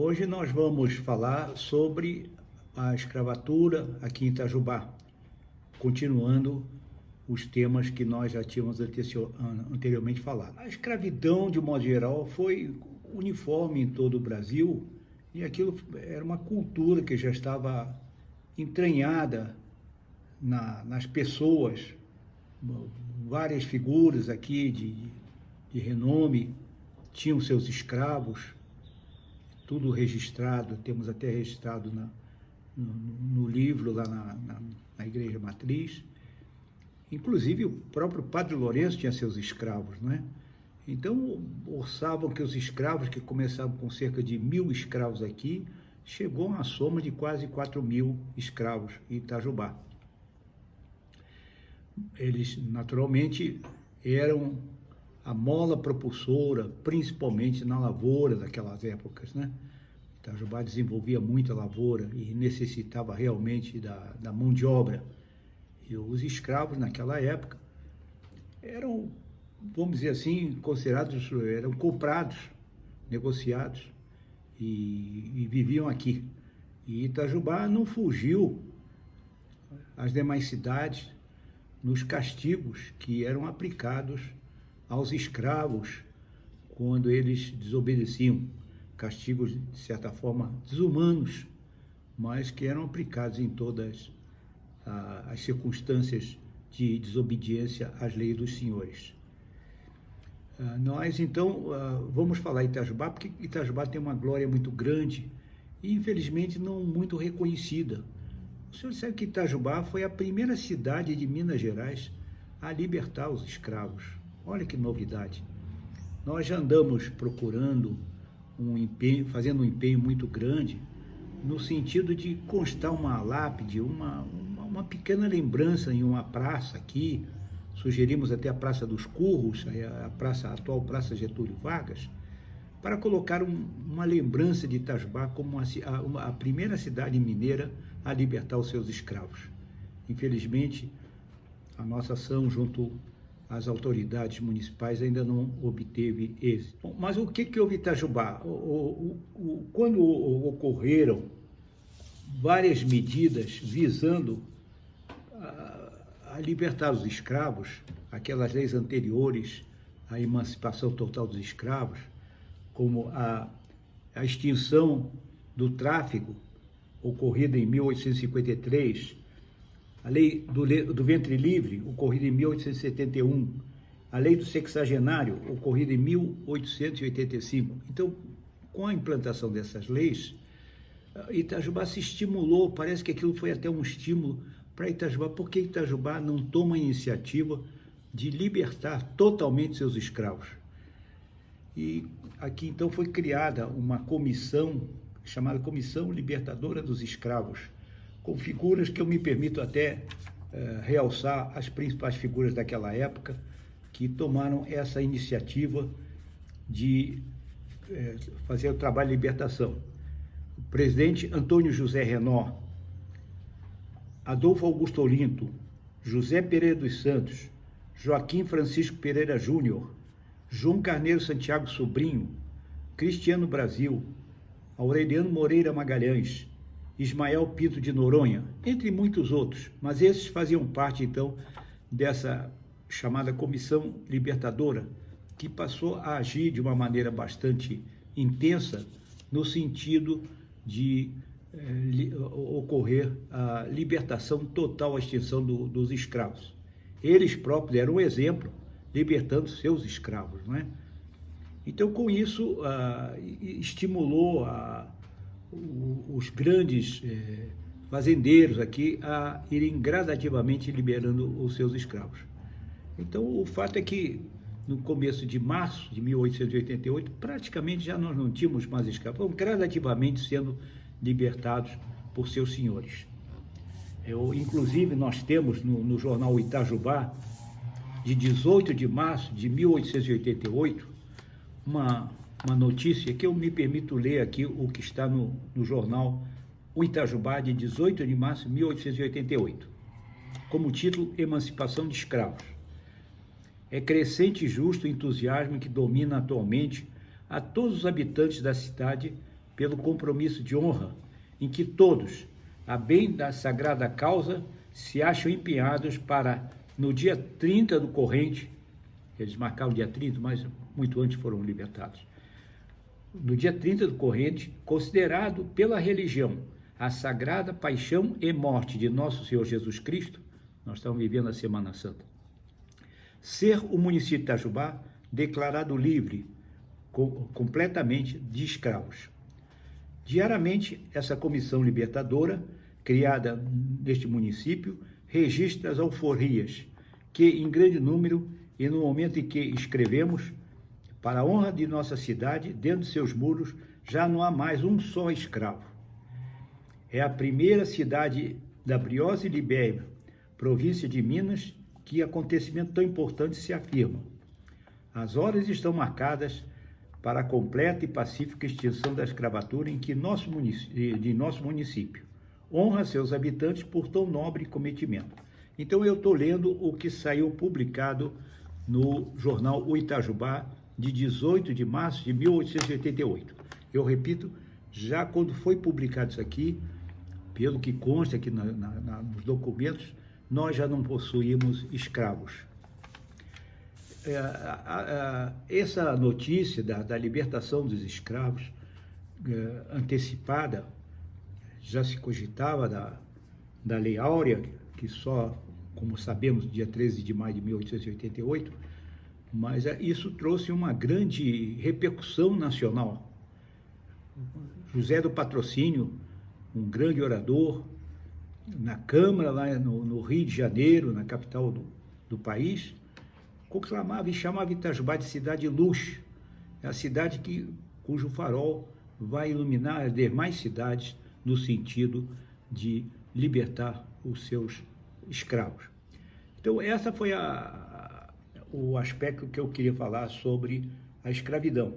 Hoje nós vamos falar sobre a escravatura aqui em Itajubá, continuando os temas que nós já tínhamos anteriormente falado. A escravidão, de modo geral, foi uniforme em todo o Brasil e aquilo era uma cultura que já estava entranhada nas pessoas. Várias figuras aqui de renome tinham seus escravos, tudo registrado, temos até registrado no livro lá na Igreja Matriz. Inclusive o próprio Padre Lourenço tinha seus escravos, não é? Então orçavam que os escravos, que começavam com cerca de 1.000 escravos aqui, chegou a uma soma de quase 4.000 escravos em Itajubá. Eles, naturalmente, eram a mola propulsora, principalmente na lavoura daquelas épocas, né? Itajubá desenvolvia muita lavoura e necessitava realmente da mão de obra. E os escravos, naquela época, eram, vamos dizer assim, considerados, eram comprados, negociados e viviam aqui. E Itajubá não fugiu às demais cidades nos castigos que eram aplicados aos escravos quando eles desobedeciam. Castigos, de certa forma, desumanos, mas que eram aplicados em todas as circunstâncias de desobediência às leis dos senhores. Nós, então, vamos falar em Itajubá, porque Itajubá tem uma glória muito grande e, infelizmente, não muito reconhecida. O senhor sabe que Itajubá foi a primeira cidade de Minas Gerais a libertar os escravos. Olha que novidade. Nós já andamos procurando um empenho, fazendo um empenho muito grande, no sentido de constar uma lápide, uma pequena lembrança em uma praça aqui. Sugerimos até a Praça dos Curros, a atual Praça Getúlio Vargas, para colocar uma lembrança de Itajubá como a primeira cidade mineira a libertar os seus escravos. Infelizmente, a nossa ação junto às autoridades municipais ainda não obteve êxito. Mas o que houve em Itajubá? Quando ocorreram várias medidas visando a libertar os escravos, aquelas leis anteriores à emancipação total dos escravos, como a extinção do tráfico, ocorrida em 1853, a lei do ventre livre, ocorrida em 1871, a lei do sexagenário, ocorrida em 1885. Então, com a implantação dessas leis, Itajubá se estimulou, parece que aquilo foi até um estímulo para Itajubá, porque Itajubá não toma a iniciativa de libertar totalmente seus escravos. E aqui, então, foi criada uma comissão, chamada Comissão Libertadora dos Escravos, com figuras que eu me permito até realçar as principais figuras daquela época que tomaram essa iniciativa de fazer o trabalho de libertação. O presidente Antônio José Renó, Adolfo Augusto Olinto, José Pereira dos Santos, Joaquim Francisco Pereira Júnior, João Carneiro Santiago Sobrinho, Cristiano Brasil, Aureliano Moreira Magalhães, Ismael Pinto de Noronha, entre muitos outros, mas esses faziam parte, então, dessa chamada Comissão Libertadora, que passou a agir de uma maneira bastante intensa no sentido de ocorrer a libertação total, a extinção dos escravos. Eles próprios eram um exemplo, libertando seus escravos, não é? Então, com isso, estimulou os grandes fazendeiros aqui a irem gradativamente liberando os seus escravos. Então, o fato é que, no começo de março de 1888, praticamente já nós não tínhamos mais escravos, foram gradativamente sendo libertados por seus senhores. Inclusive, nós temos no jornal Itajubá, de 18 de março de 1888, uma notícia que eu me permito ler aqui, o que está no jornal O Itajubá, de 18 de março de 1888, como título Emancipação de Escravos. É crescente e justo o entusiasmo que domina atualmente a todos os habitantes da cidade pelo compromisso de honra em que todos, a bem da sagrada causa, se acham empenhados para, no dia 30 do corrente, eles marcaram o dia 30, mas muito antes foram libertados, no dia 30 do corrente, considerado pela religião a sagrada paixão e morte de nosso Senhor Jesus Cristo, nós estamos vivendo a Semana Santa, ser o município de Itajubá declarado livre completamente de escravos. Diariamente, essa comissão libertadora, criada neste município, registra as alforrias, que em grande número, e no momento em que escrevemos, para a honra de nossa cidade, dentro de seus muros, já não há mais um só escravo. É a primeira cidade da Briosa e Libéria, província de Minas, que acontecimento tão importante se afirma. As horas estão marcadas para a completa e pacífica extinção da escravatura de nosso município. Honra seus habitantes por tão nobre cometimento. Então eu estou lendo o que saiu publicado no jornal O Itajubá, de 18 de março de 1888. Eu repito, já quando foi publicado isso aqui, pelo que consta aqui nos documentos, nós já não possuímos escravos. Essa notícia da libertação dos escravos antecipada, já se cogitava da Lei Áurea, que só, como sabemos, dia 13 de maio de 1888, mas isso trouxe uma grande repercussão nacional. José do Patrocínio, um grande orador, na Câmara, lá no Rio de Janeiro, na capital do país, conclamava e chamava Itajubá de cidade de luxo. É a cidade cujo farol vai iluminar as demais cidades no sentido de libertar os seus escravos. Então, essa foi o aspecto que eu queria falar sobre a escravidão,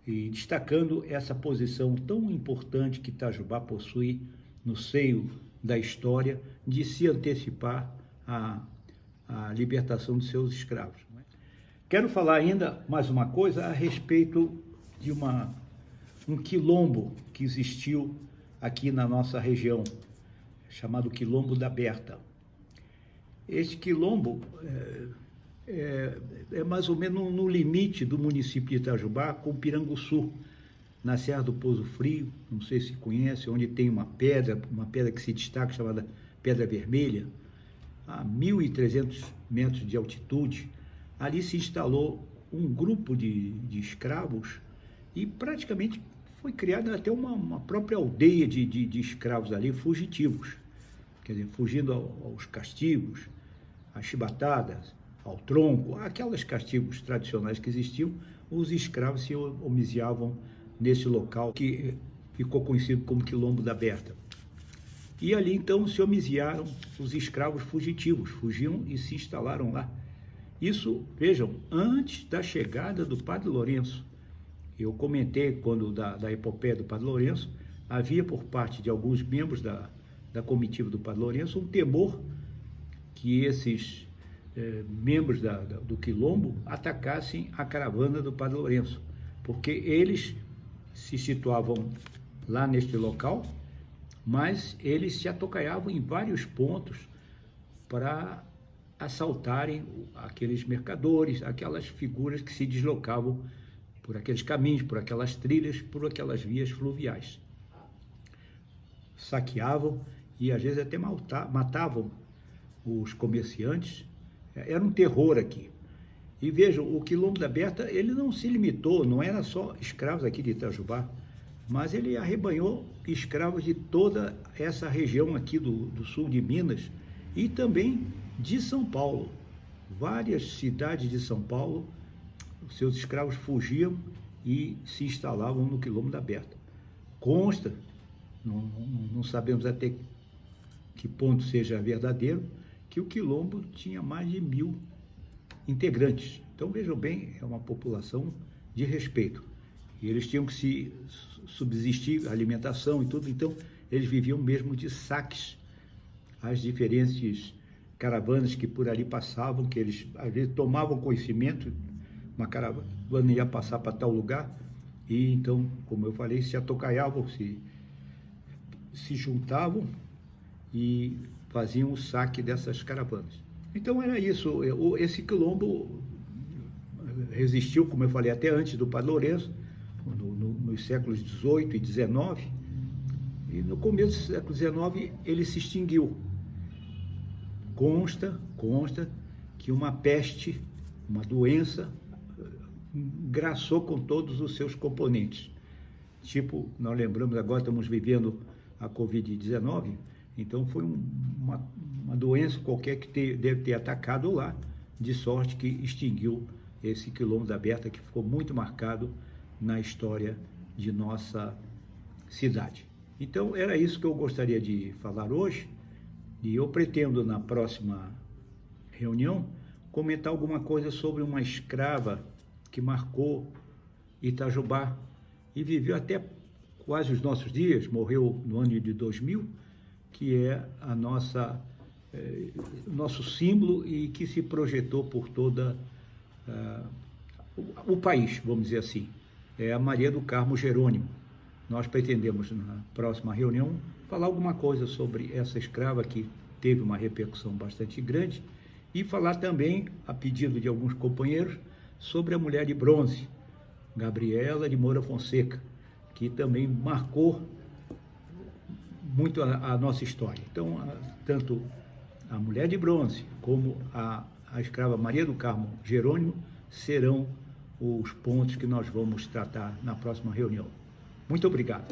e destacando essa posição tão importante que Itajubá possui no seio da história de se antecipar à libertação de seus escravos. Quero falar ainda mais uma coisa a respeito de um quilombo que existiu aqui na nossa região, chamado Quilombo da Berta. Este quilombo é mais ou menos no limite do município de Itajubá com Piranguçu, na Serra do Pouso Frio, não sei se conhece, onde tem uma pedra que se destaca, chamada Pedra Vermelha, a 1.300 metros de altitude. Ali se instalou um grupo de escravos e praticamente foi criada até uma própria aldeia de escravos ali, fugitivos, quer dizer, fugindo aos castigos, às chibatadas, ao tronco, aqueles castigos tradicionais que existiam. Os escravos se homiziavam nesse local que ficou conhecido como Quilombo da Berta. E ali então se homiziaram os escravos fugitivos, fugiam e se instalaram lá. Isso, vejam, antes da chegada do Padre Lourenço. Eu comentei quando da epopeia do Padre Lourenço, havia por parte de alguns membros da comitiva do Padre Lourenço um temor que esses membros do Quilombo atacassem a caravana do Padre Lourenço, porque eles se situavam lá neste local, mas eles se atocaiavam em vários pontos para assaltarem aqueles mercadores, aquelas figuras que se deslocavam por aqueles caminhos, por aquelas trilhas, por aquelas vias fluviais. Saqueavam e às vezes até matavam os comerciantes. Era um terror aqui. E vejam, o Quilombo da Berta, ele não se limitou, não era só escravos aqui de Itajubá, mas ele arrebanhou escravos de toda essa região aqui do sul de Minas e também de São Paulo. Várias cidades de São Paulo, os seus escravos fugiam e se instalavam no Quilombo da Berta. Consta, não sabemos até que ponto seja verdadeiro, que o Quilombo tinha mais de 1.000 integrantes. Então, vejam bem, é uma população de respeito. E eles tinham que se subsistir, alimentação e tudo, então eles viviam mesmo de saques às diferentes caravanas que por ali passavam, que eles às vezes tomavam conhecimento, uma caravana ia passar para tal lugar, e então, como eu falei, se atocaiavam, se juntavam e faziam o saque dessas caravanas. Então era isso, esse quilombo resistiu, como eu falei, até antes do Padre Lourenço, nos séculos XVIII e XIX, e no começo do século XIX ele se extinguiu. Consta que uma peste, uma doença, graçou com todos os seus componentes. Tipo, nós lembramos agora, estamos vivendo a Covid-19, então foi uma doença qualquer que deve ter atacado lá, de sorte que extinguiu esse quilombo da Berta, que ficou muito marcado na história de nossa cidade. Então, era isso que eu gostaria de falar hoje, e eu pretendo, na próxima reunião, comentar alguma coisa sobre uma escrava que marcou Itajubá e viveu até quase os nossos dias, morreu no ano de 2000, que é a nosso símbolo e que se projetou por toda o país, vamos dizer assim. É a Maria do Carmo Jerônimo. Nós pretendemos, na próxima reunião, falar alguma coisa sobre essa escrava que teve uma repercussão bastante grande e falar também, a pedido de alguns companheiros, sobre a mulher de bronze, Gabriela de Moura Fonseca, que também marcou muito a nossa história. Então, tanto a mulher de bronze como a escrava Maria do Carmo Jerônimo serão os pontos que nós vamos tratar na próxima reunião. Muito obrigado.